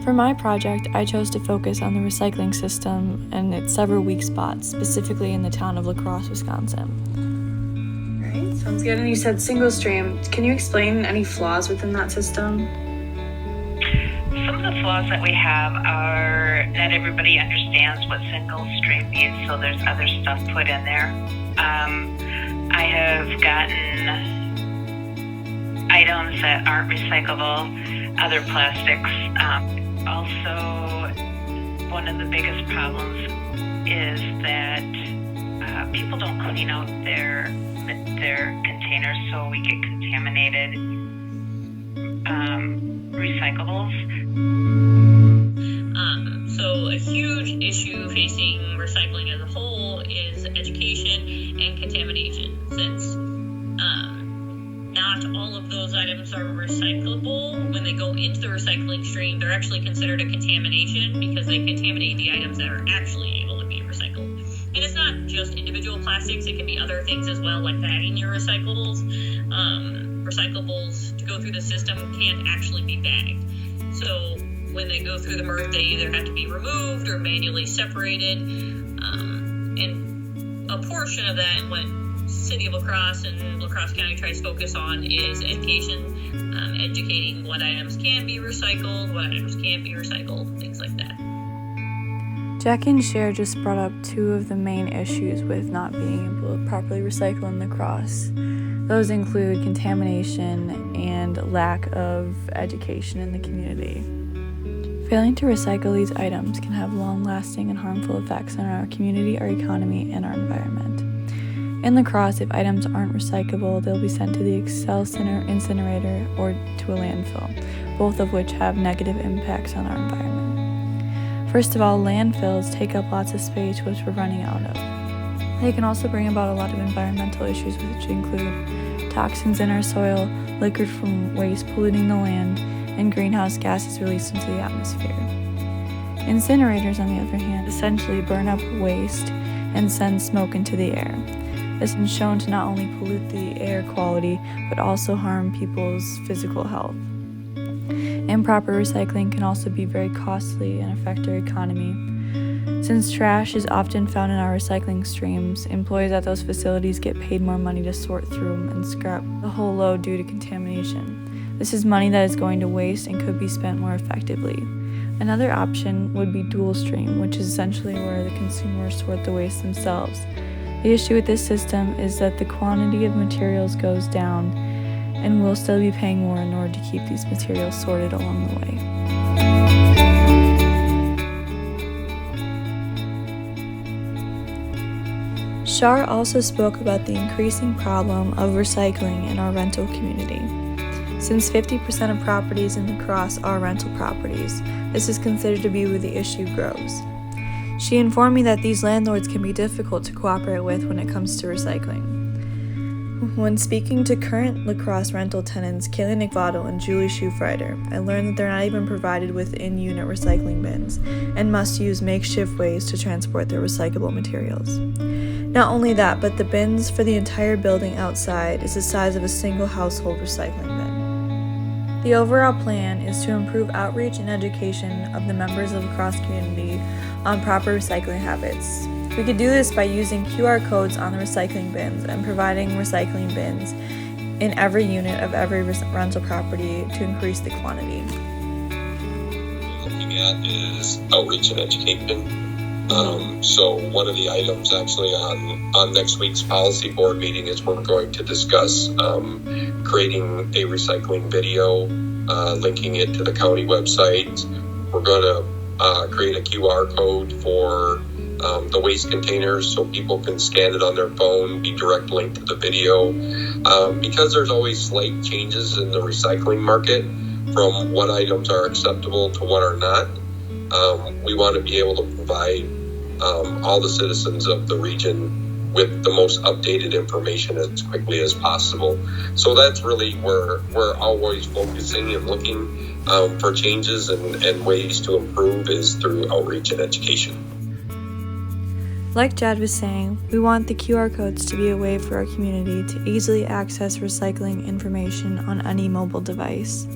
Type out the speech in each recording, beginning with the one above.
For my project, I chose to focus on the recycling system and its several weak spots, specifically in the town of La Crosse, Wisconsin. All right, sounds good. And you said single stream. Can you explain any flaws within that system? Some of the flaws that we have are not everybody understands what single stream means, so there's other stuff put in there. I have gotten items that aren't recyclable, other plastics. Also, one of the biggest problems is that people don't clean out their containers, so we get contaminated recyclables. So a huge issue facing recycling as a whole is education and contamination, since not all of those items are recyclable. When they go into the recycling stream, they're actually considered a contamination because they contaminate the items that are actually able to be recycled. And it's not just individual plastics, it can be other things as well, like bagging your recyclables. Recyclables to go through the system can't actually be bagged. So when they go through the MRF, they either have to be removed or manually separated. And a portion of that, what City of La Crosse and La Crosse County tries to focus on, is education, educating what items can be recycled, what items can't be recycled, things like that. Jackie and Cher just brought up two of the main issues with not being able to properly recycle in La Crosse. Those include contamination and lack of education in the community. Failing to recycle these items can have long-lasting and harmful effects on our community, our economy, and our environment. In La Crosse, if items aren't recyclable, they'll be sent to the Excel incinerator or to a landfill, both of which have negative impacts on our environment. First of all, landfills take up lots of space, which we're running out of. They can also bring about a lot of environmental issues, which include toxins in our soil, liquid from waste polluting the land, and greenhouse gases released into the atmosphere. Incinerators, on the other hand, essentially burn up waste and send smoke into the air. This has been shown to not only pollute the air quality, but also harm people's physical health. Improper recycling can also be very costly and affect our economy. Since trash is often found in our recycling streams, employees at those facilities get paid more money to sort through them and scrap the whole load due to contamination. This is money that is going to waste and could be spent more effectively. Another option would be dual stream, which is essentially where the consumers sort the waste themselves. The issue with this system is that the quantity of materials goes down, and we'll still be paying more in order to keep these materials sorted along the way. Shar also spoke about the increasing problem of recycling in our rental community. Since 50% of properties in La Crosse are rental properties, this is considered to be where the issue grows. She informed me that these landlords can be difficult to cooperate with when it comes to recycling. When speaking to current La Crosse rental tenants Kaylee Nickvado and Julie Schufreider, I learned that they're not even provided with in-unit recycling bins and must use makeshift ways to transport their recyclable materials. Not only that, but the bins for the entire building outside is the size of a single household recycling bin. The overall plan is to improve outreach and education of the members of the La Crosse community on proper recycling habits. We could do this by using QR codes on the recycling bins and providing recycling bins in every unit of every rental property to increase the quantity. What we're looking at is outreach and education. So one of the items actually on next week's policy board meeting is we're going to discuss creating a recycling video, linking it to the county website. We're going to create a QR code for the waste containers so people can scan it on their phone, be direct link to the video. Because there's always slight changes in the recycling market from what items are acceptable to what are not, we want to be able to provide all the citizens of the region with the most updated information as quickly as possible. So that's really where we're always focusing and looking for changes and ways to improve is through outreach and education. Like Jad was saying, we want the QR codes to be a way for our community to easily access recycling information on any mobile device.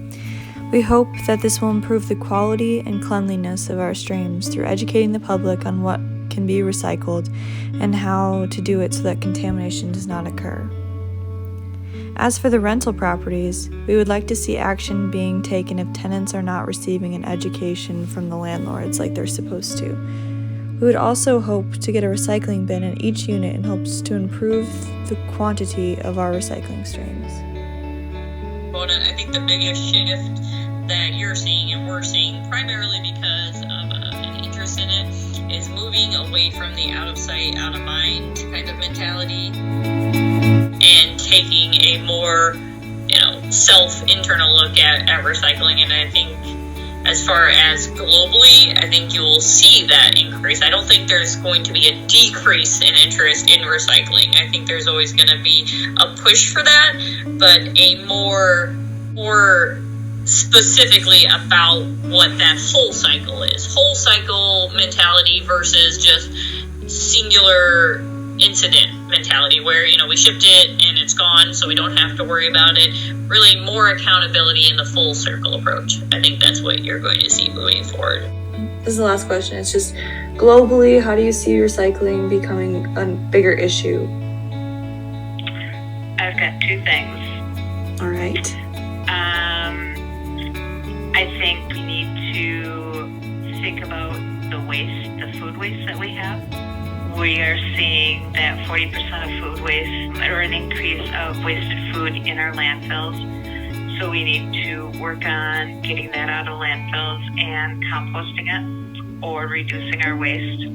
We hope that this will improve the quality and cleanliness of our streams through educating the public on what can be recycled and how to do it so that contamination does not occur. As for the rental properties, we would like to see action being taken if tenants are not receiving an education from the landlords like they're supposed to. We would also hope to get a recycling bin in each unit in hopes to improve the quantity of our recycling streams. But I think the biggest shift that you're seeing and we're seeing, primarily because of an interest in it, is moving away from the out of sight, out of mind kind of mentality and taking a more, self-internal look at recycling. And I think as far as globally, I think you will see that increase. I don't think there's going to be a decrease in interest in recycling. I think there's always going to be a push for that, but a more specifically about what that whole cycle is. Whole cycle mentality versus just singular incident mentality where, we shipped it and it's gone, so we don't have to worry about it. Really more accountability in the full circle approach. I think that's what you're going to see moving forward. This is the last question. It's just globally, how do you see recycling becoming a bigger issue? I've got two things. All right. I think we need to think about the waste, the food waste that we have. We are seeing that 40% of food waste, or an increase of wasted food in our landfills. So we need to work on getting that out of landfills and composting it or reducing our waste.